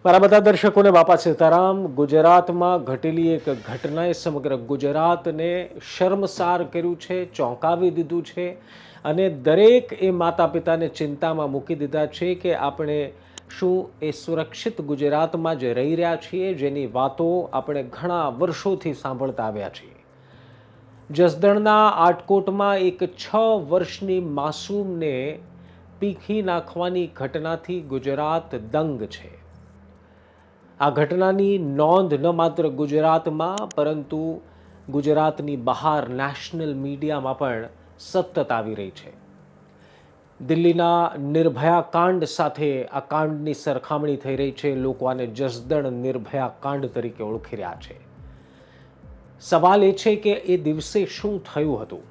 મારા બધા દર્શકોને બાપા સીતારામ. ગુજરાતમાં ઘટેલી એક ઘટનાએ સમગ્ર ગુજરાતને શર્મસાર કર્યું છે, ચોંકાવી દીધું છે અને દરેક એ માતા પિતાને ચિંતામાં મૂકી દીધા છે કે આપણે શું એ સુરક્ષિત ગુજરાતમાં જ રહી રહ્યા છીએ, જેની વાતો આપણે ઘણા વર્ષોથી સાંભળતા આવ્યા છીએ. જસદણના આટકોટમાં એક 6 વર્ષની માસૂમને પીખી નાખવાની ઘટનાથી ગુજરાત દંગ છે. આ ઘટનાની નોંધ ન માત્ર ગુજરાતમાં પરંતુ ગુજરાતની બહાર નેશનલ મીડિયામાં પણ સતત આવી રહી છે. દિલ્હીના નિર્ભયા કાંડ સાથે આ કાંડની સરખામણી થઈ રહી છે. લોકો આને જસદણ નિર્ભયા કાંડ તરીકે ઓળખી રહ્યા છે. સવાલ એ છે કે એ દિવસે શું થયું હતું.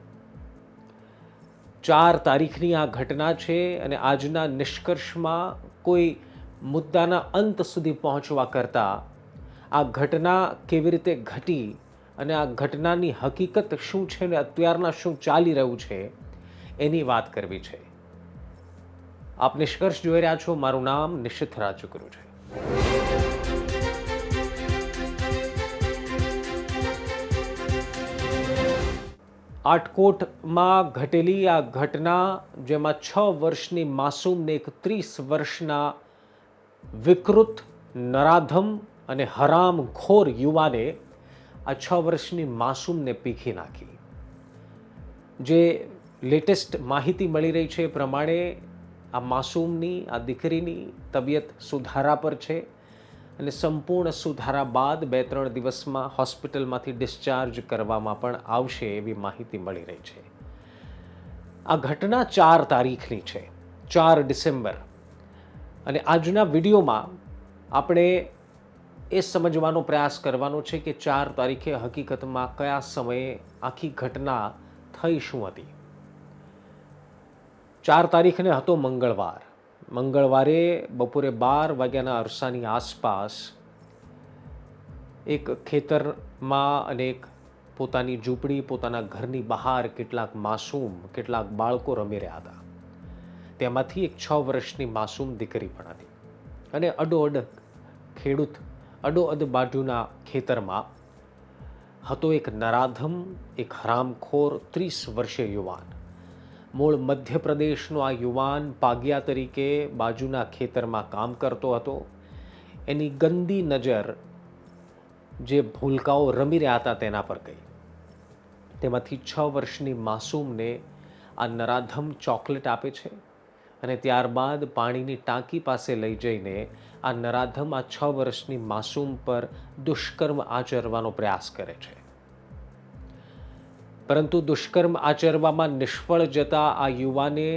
4 તારીખની આ ઘટના છે અને આજના નિષ્કર્ષમાં કોઈ મુદ્દાના અંત સુધી પહોંચવા કરતાં આ ઘટના કેવી રીતે ઘટી અને આ ઘટનાની હકીકત શું છે અને અત્યારના શું ચાલી રહ્યું છે એની વાત કરવી છે. આપ નિષ્કર્ષ જોઈ રહ્યા છો. મારું નામ નિશિત રાજગુરુ છે. આટકોટમાં ઘટેલી આ ઘટના, જેમાં 6 વર્ષની માસૂમને એક 30 વર્ષના વિકૃત, નરાધમ અને હરામખોર યુવાને આ 6 વર્ષની માસૂમને પીખી નાખી. જે લેટેસ્ટ માહિતી મળી રહી છે એ પ્રમાણે આ માસૂમની, આ દીકરીની તબિયત સુધારા પર છે અને સંપૂર્ણ સુધારા બાદ 2-3 દિવસમાં હોસ્પિટલમાંથી ડિસ્ચાર્જ કરવામાં પણ આવશે એવી માહિતી મળી રહી છે. આ ઘટના 4 તારીખની છે, 4 ડિસેમ્બર. અને આજના વિડીયોમાં આપણે એ સમજવાનો પ્રયાસ કરવાનો છે કે 4 તારીખે હકીકતમાં કયા સમયે આખી ઘટના થઈ શું હતી. 4 તારીખને હતો મંગળવાર. મંગળવારે બપોરે 12 વાગ્યાના અરસાની આસપાસ એક ખેતરમાં અને એક પોતાની ઝૂંપડી, પોતાના ઘરની બહાર કેટલાક માસૂમ, કેટલાક બાળકો રમી રહ્યા હતા. તેમાંથી એક 6 વર્ષની માસૂમ દીકરી પણ હતી. અને અડોઅડ ખેડૂત, અડોઅડ બાજુના ખેતરમાં હતો એક નરાધમ, એક હરામખોર 30 વર્ષીય યુવાન. મૂળ મધ્યપ્રદેશનો આ યુવાન પાગિયા તરીકે બાજુના ખેતરમાં કામ કરતો હતો. એની ગંદી નજર જે ભૂલકાઓ રમી રહ્યા હતા તેના પર ગઈ. તેમાંથી 6 વર્ષની માસૂમને આ નરાધમ ચોકલેટ આપે છે અને ત્યારબાદ પાણીની ટાંકી પાસે લઈ જઈને આ નરાધમ આ 6 વર્ષની માસૂમ પર દુષ્કર્મ આચરવાનો પ્રયાસ કરે છે. પરંતુ દુષ્કર્મ આચરવામાં નિષ્ફળ જતા આ યુવાને,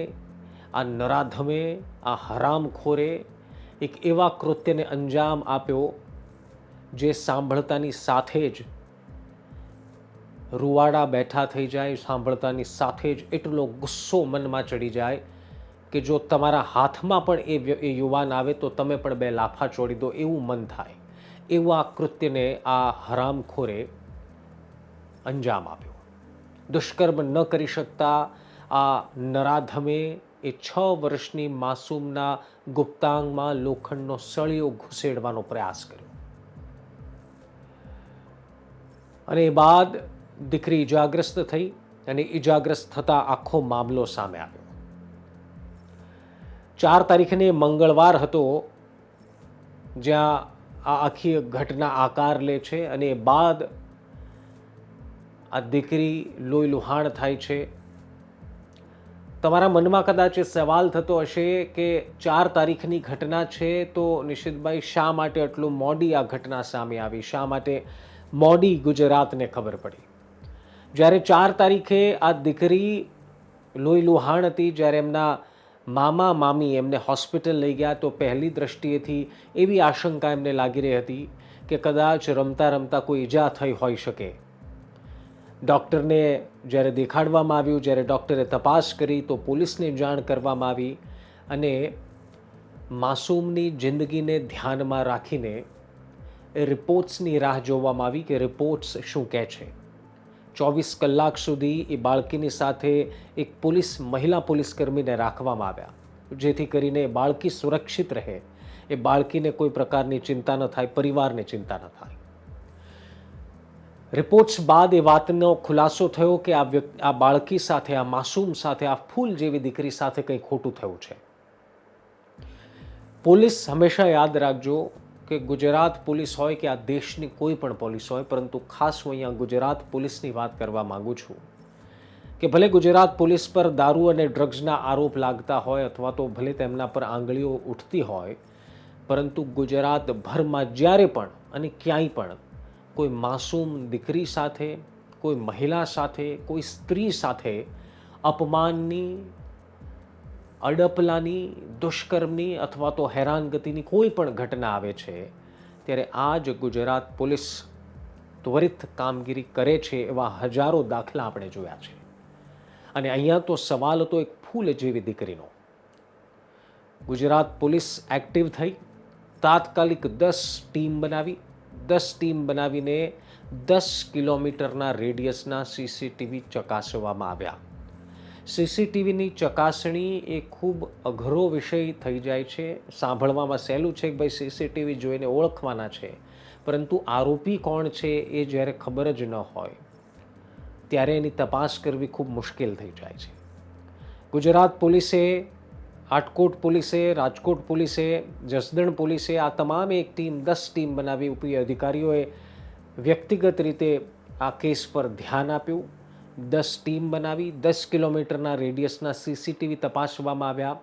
આ નરાધમે, આ હરામખોરે એક એવા કૃત્યને અંજામ આપ્યો જે સાંભળતાની સાથે જ રૂવાડા બેઠા થઈ જાય, સાંભળતાની સાથે જ એટલો ગુસ્સો મનમાં ચડી જાય કે જો તમારા હાથમાં પણ એ યુવાન આવે તો તમે પણ 2 લાફા છોડી દો એવું મન થાય. એવું આ કૃત્યને આ હરામખોરે અંજામ આપ્યો. દુષ્કર્મ ન કરી શકતા આ નરાધમે એ 6 વર્ષની માસૂમના ગુપ્તાંગમાં લોખંડનો સળિયો ઘુસેડવાનો પ્રયાસ કર્યો. અને એ બાદ દીકરી ઇજાગ્રસ્ત થઈ અને ઇજાગ્રસ્ત થતા આખો મામલો સામે આવ્યો. 4 તારીખને મંગળવાર હતો જ્યાં આ આખી ઘટના આકાર લે છે અને એ બાદ આ દીકરી લોહી લુહાણ થાય છે. તમારા મનમાં કદાચ એ સવાલ થતો હશે કે 4 તારીખની ઘટના છે તો નિશિતભાઈ શા માટે આટલું મોડી આ ઘટના સામે આવી, શા માટે મોડી ગુજરાતને ખબર પડી. જ્યારે 4 તારીખે આ દીકરી લોહી લુહાણ હતી, જ્યારે એમના મામા મામી એમને હોસ્પિટલ લઈ ગયા તો પહેલી દ્રષ્ટિએથી એવી આશંકા એમને લાગી રહી હતી કે કદાચ રમતા રમતા કોઈ ઈજા થઈ હોઈ શકે. ડૉક્ટરને જ્યારે દેખાડવામાં આવ્યું, જ્યારે ડૉક્ટરે તપાસ કરી તો પોલીસને જાણ કરવામાં આવી અને માસૂમની જિંદગીને ધ્યાનમાં રાખીને એ રિપોર્ટ્સની રાહ જોવામાં આવી કે રિપોર્ટ્સ શું કહે છે. 24 કલાક સુધી એ બાળકીની સાથે એક મહિલા પોલીસકર્મીને રાખવામાં આવ્યા જેથી કરીને બાળકી સુરક્ષિત રહે એ બાળકીને કોઈ પ્રકારની ચિંતા ન થાય, પરિવારને ચિંતા ન થાય. રિપોર્ટ્સ બાદ એ વાતનો ખુલાસો થયો કે આ બાળકી સાથે, આ માસૂમ સાથે, આ ફૂલ જેવી દીકરી સાથે કંઈ ખોટું થયું છે. પોલીસ હંમેશા યાદ રાખજો કે ગુજરાત પોલીસ હોય કે આ દેશની કોઈ પણ પોલીસ હોય, પરંતુ ખાસ હું અહીંયા ગુજરાત પોલીસની વાત કરવા માગું છું કે ભલે ગુજરાત પોલીસ પર દારૂ અને ડ્રગ્સના આરોપ લાગતા હોય અથવા તો ભલે તેમના પર આંગળીઓ ઉઠતી હોય, પરંતુ ગુજરાતભરમાં જ્યારે પણ અને ક્યાંય પણ કોઈ માસૂમ દીકરી સાથે, કોઈ મહિલા સાથે, કોઈ સ્ત્રી સાથે અપમાનની, અડપલાની, દુષ્કર્મની અથવા તો હેરાનગતિની કોઈ પણ ઘટના આવે છે ત્યારે આ જ ગુજરાત પોલીસ ત્વરિત કામગીરી કરે છે. એવા હજારો દાખલા આપણે જોયા છે. અને અહીંયા તો સવાલ હતો એક ફૂલ જેવી દીકરીનો. ગુજરાત પોલીસ એક્ટિવ થઈ, તાત્કાલિક 10 ટીમ બનાવી, 10 ટીમ બનાવીને 10 કિલોમીટરના રેડિયસના સીસીટીવી ચકાસવામાં આવ્યા. સીસીટીવીની ચકાસણી એ ખૂબ અઘરો વિષય થઈ જાય છે. સાંભળવામાં સહેલું છે કે ભાઈ સીસીટીવી જોઈને ઓળખવાના છે, પરંતુ આરોપી કોણ છે એ જ્યારે ખબર જ ન હોય ત્યારે એની તપાસ કરવી ખૂબ મુશ્કેલ થઈ જાય છે. ગુજરાત પોલીસે, આટકોટ પોલીસે, રાજકોટ પોલીસે, જસદણ પોલીસે આ તમામ એક ટીમ, 10 ટીમ બનાવી. ઉપરી અધિકારીઓએ વ્યક્તિગત રીતે આ કેસ પર ધ્યાન આપ્યું. 10 ટીમ બનાવી, 10 કિલોમીટરના રેડિયસના સીસીટીવી તપાસવામાં આવ્યા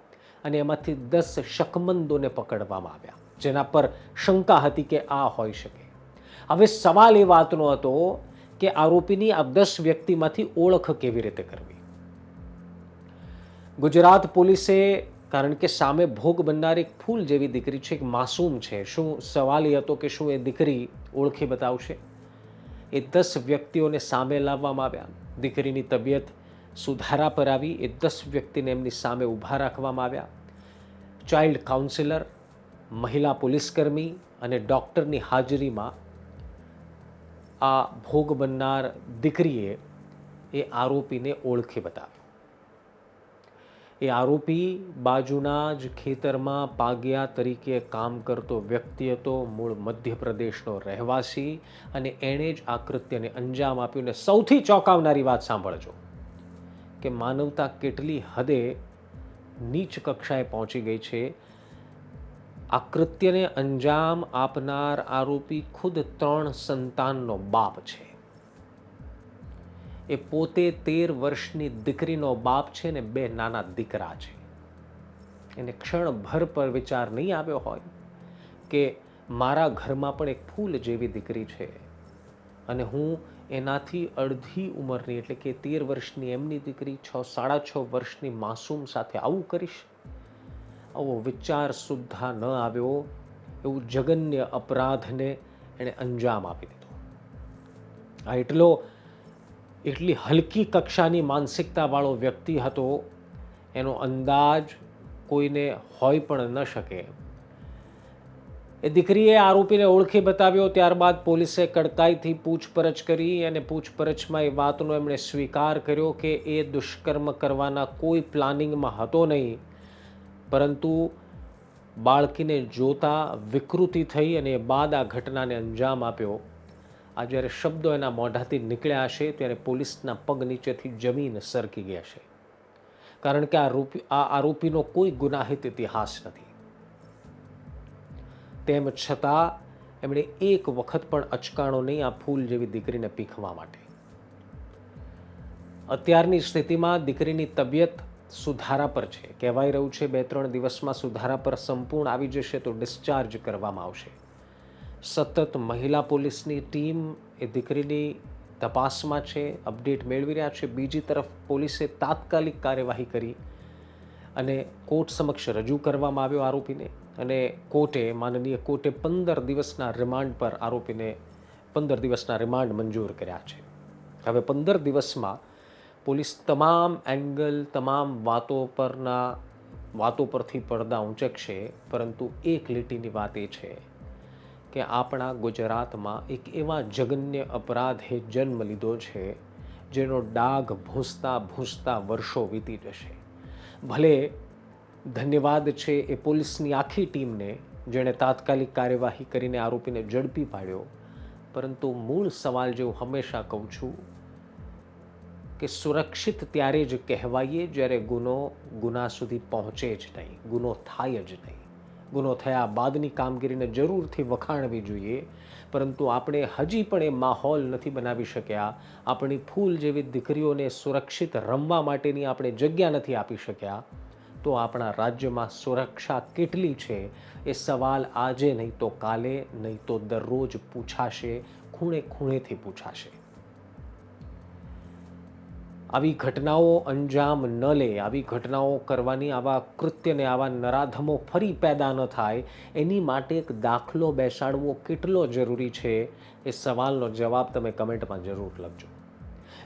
અને એમાંથી 10 શકમંદોને પકડવામાં આવ્યા જેના પર શંકા હતી કે આ હોઈ શકે. હવે સવાલ એ વાતનો હતો કે આરોપીની આ 10 વ્યક્તિમાંથી ઓળખ કેવી રીતે કરવી. ગુજરાત પોલીસે, કારણ કે સામે ભોગ બનનાર એક ફૂલ જેવી દીકરી છે, એક માસૂમ છે, શું સવાલ એ હતો કે શું એ દીકરી ઓળખી બતાવશે? એ 10 વ્યક્તિઓને સામે લાવવામાં આવ્યા. દીકરીની તબિયત સુધારા પર આવી. એ 10 વ્યક્તિને એમની સામે ઊભા રાખવામાં આવ્યા. ચાઇલ્ડ કાઉન્સિલર, મહિલા પોલીસકર્મી અને ડૉક્ટરની હાજરીમાં આ ભોગ બનનાર દીકરીએ એ આરોપીને ઓળખી બતાવ્યો. એ આરોપી બાજુના જ ખેતરમાં પાગિયા તરીકે કામ કરતો વ્યક્તિ હતો, મૂળ મધ્યપ્રદેશનો રહેવાસી, અને એણે જ આ કૃત્યને અંજામ આપ્યું. ને સૌથી ચોંકાવનારી વાત સાંભળજો કે માનવતા કેટલી હદે નીચ કક્ષાએ પહોંચી ગઈ છે. આ કૃત્યને અંજામ આપનાર આરોપી ખુદ 3 સંતાનનો બાપ છે. એ પોતે 13 વર્ષની દીકરીનો બાપ છે ને 2 નાના દીકરા છે. એને ક્ષણભર પર વિચાર નહીં આવ્યો હોય કે મારા ઘરમાં પણ એક ફૂલ જેવી દીકરી છે અને હું એનાથી અડધી ઉંમરની એટલે કે 13 વર્ષની એમની દીકરી, 6-6.5 વર્ષની માસૂમ સાથે આવું કરીશ. આવો વિચાર સુદ્ધા ન આવ્યો. એવું જઘન્ય અપરાધને એણે અંજામ આપી દીધો. આ એટલી હલકી કક્ષાની માનસિકતાવાળો વ્યક્તિ હતો, એનો અંદાજ કોઈને હોય પણ ન શકે. એ દીકરીએ આરોપીને ઓળખી બતાવ્યો. ત્યારબાદ પોલીસે કડકાઈથી પૂછપરછ કરી અને પૂછપરછમાં એ વાતનો એમણે સ્વીકાર કર્યો કે એ દુષ્કર્મ કરવાના કોઈ પ્લાનિંગમાં હતો નહીં, પરંતુ બાળકીને જોતા વિકૃતિ થઈ અને બાદ આ ઘટનાને અંજામ આપ્યો. આ જ્યારે શબ્દો એના મોઢાથી નીકળ્યા હશે ત્યારે પોલીસના પગ નીચેથી જમીન સરકી ગઈ હશે, કારણ કે આ આરોપીનો કોઈ ગુનાહિત ઇતિહાસ નથી. તેમ છતાં એમણે એક વખત પણ અચકાણો નહીં આ ફૂલ જેવી દીકરીને પીખવા માટે. અત્યારની સ્થિતિમાં દીકરીની તબિયત સુધારા પર છે. કહેવાય રહ્યું છે 2-3 દિવસમાં સુધારા પર સંપૂર્ણ આવી જશે તો ડિસ્ચાર્જ કરવામાં આવશે. સતત મહિલા પોલીસની ટીમ એ દીકરીની તપાસમાં છે, અપડેટ મેળવી રહ્યા છે. બીજી તરફ પોલીસે તાત્કાલિક કાર્યવાહી કરી અને કોર્ટ સમક્ષ રજૂ કરવામાં આવ્યો આરોપીને, અને માનનીય કોર્ટે 15 દિવસના રિમાન્ડ પર આરોપીને 15 દિવસના રિમાન્ડ મંજૂર કર્યા છે. હવે 15 દિવસમાં પોલીસ તમામ એંગલ, તમામ વાતો પરથી પડદા ઊંચકશે, પરંતુ એક લીટીની વાત એ છે કે આપણા ગુજરાતમાં એક એવા જઘન્ય અપરાધે જન્મ લીધો છે જેનો ડાઘ ભૂંસતા ભૂંસતા વર્ષો વીતી જશે. ભલે ધન્યવાદ છે એ પોલીસની આખી ટીમને જેણે તાત્કાલિક કાર્યવાહી કરીને આરોપીને ઝડપી પાડ્યો. પરંતુ મૂળ સવાલ જે હું હંમેશા કહું છું કે સુરક્ષિત ત્યારે જ કહેવાઈએ જ્યારે ગુના સુધી પહોંચે જ નહીં, ગુનો થાય જ નહીં. ગુનો થયા બાદની કામગીરીને જરૂરથી વખાણવી જોઈએ, પરંતુ આપણે હજી પણ એ માહોલ નથી બનાવી શક્યા. આપણી ફૂલ જેવી દીકરીઓને સુરક્ષિત રમવા માટેની આપણે જગ્યા નથી આપી શક્યા. તો આપણા રાજ્યમાં સુરક્ષા કેટલી છે એ સવાલ આજે નહીં તો કાલે, નહીં તો દરરોજ પૂછાશે, ખૂણે ખૂણેથી પૂછાશે. આવી ઘટનાઓ અંજામ ન લે, આવી ઘટનાઓ કરવાની, આવા કૃત્યને, આવા નરાધમો ફરી પેદા ન થાય, એની માટે એક દાખલો બેસાડવો કેટલો જરૂરી છે એ સવાલનો જવાબ તમે કમેન્ટમાં જરૂર લખજો.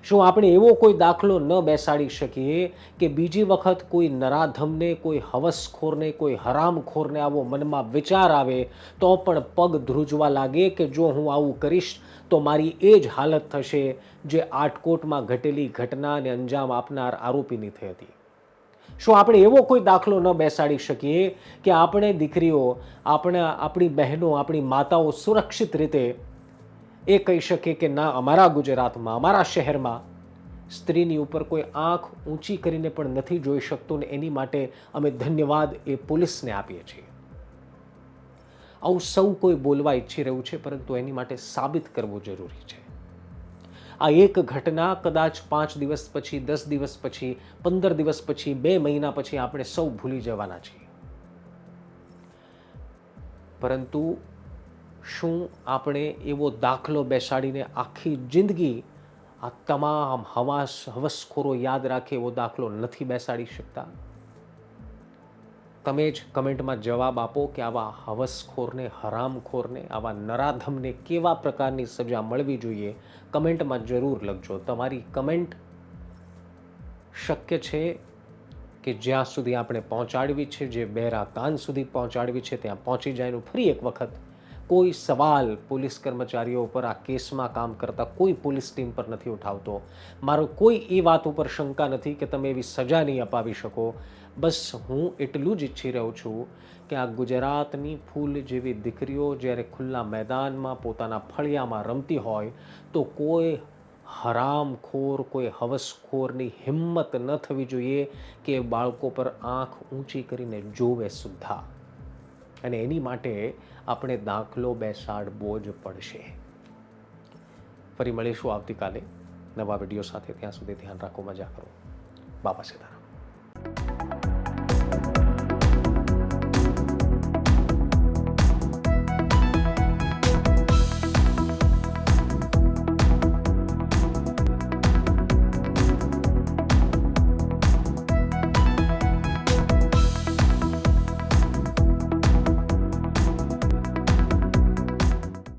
શું આપણે એવો કોઈ દાખલો ન બેસાડી શકીએ કે બીજી વખત કોઈ નરાધમને, કોઈ હવસખોરને, કોઈ હરામખોરને આવો મનમાં વિચાર આવે તો પણ પગ ધ્રુજવા લાગે કે જો હું આવું કરીશ તો મારી એ જ હાલત થશે જે આટકોટમાં ઘટેલી ઘટનાને અંજામ આપનાર આરોપીની થઈ હતી? શું આપણે એવો કોઈ દાખલો ન બેસાડી શકીએ કે આપણે દીકરીઓ, આપણી બહેનો, આપણી માતાઓ સુરક્ષિત રીતે એ કહી શકે કે ના, અમારા ગુજરાતમાં, અમારા શહેરમાં સ્ત્રીની ઉપર કોઈ આંખ ઊંચી કરીને પણ નથી જોઈ શકતું ને એની માટે અમે ધન્યવાદ એ પોલીસને આપીએ છીએ? આવું સૌ કોઈ બોલવા ઈચ્છી રહ્યું છે, પરંતુ એની માટે સાબિત કરવું જરૂરી છે. આ એક ઘટના કદાચ 5 દિવસ પછી, 10 દિવસ પછી, 15 દિવસ પછી, 2 મહિના પછી આપણે સૌ ભૂલી જવાના છીએ. પરંતુ શું આપણે એવો દાખલો બેસાડીને આખી જિંદગી આ તમામ હવસખોરો યાદ રાખે એવો દાખલો નથી બેસાડી શકતા? તમે જ કમેન્ટમાં જવાબ આપો કે આવા હવસખોરને, હરામખોરને, આવા નરાધમને કેવા પ્રકારની સજા મળવી જોઈએ. કમેન્ટમાં જરૂર લખજો. તમારી કમેન્ટ શક્ય છે કે જ્યાં સુધી આપણે પહોંચાડવી છે, જે બહેરા કાન સુધી પહોંચાડવી છે ત્યાં પહોંચી જાય. ફરી એક વખત કોઈ સવાલ પોલીસ કર્મચારીઓ ઉપર, આ કેસમાં કામ કરતા કોઈ પોલીસ ટીમ પર નથી ઉઠાવતો. મારો કોઈ એ વાત ઉપર શંકા નથી કે તમે એવી સજા નહીં અપાવી શકો. બસ હું એટલું જ ઈચ્છી રહ્યો છું કે આ ગુજરાતની ફૂલ જેવી દીકરીઓ જ્યારે ખુલ્લા મેદાનમાં પોતાના ફળિયામાં રમતી હોય તો કોઈ હરામખોર, કોઈ હવસખોરની હિંમત ન થવી જોઈએ કે બાળકો પર આંખ ઊંચી કરીને જોવે સુદ્ધા. અને એની માટે આપણે દાખલો બેસાડવો જ પડશે. ફરી મળીશું આવતીકાલે નવા વિડીયો સાથે. ત્યાં સુધી ધ્યાન રાખો, મજા કરો. બાપા સીતારામ.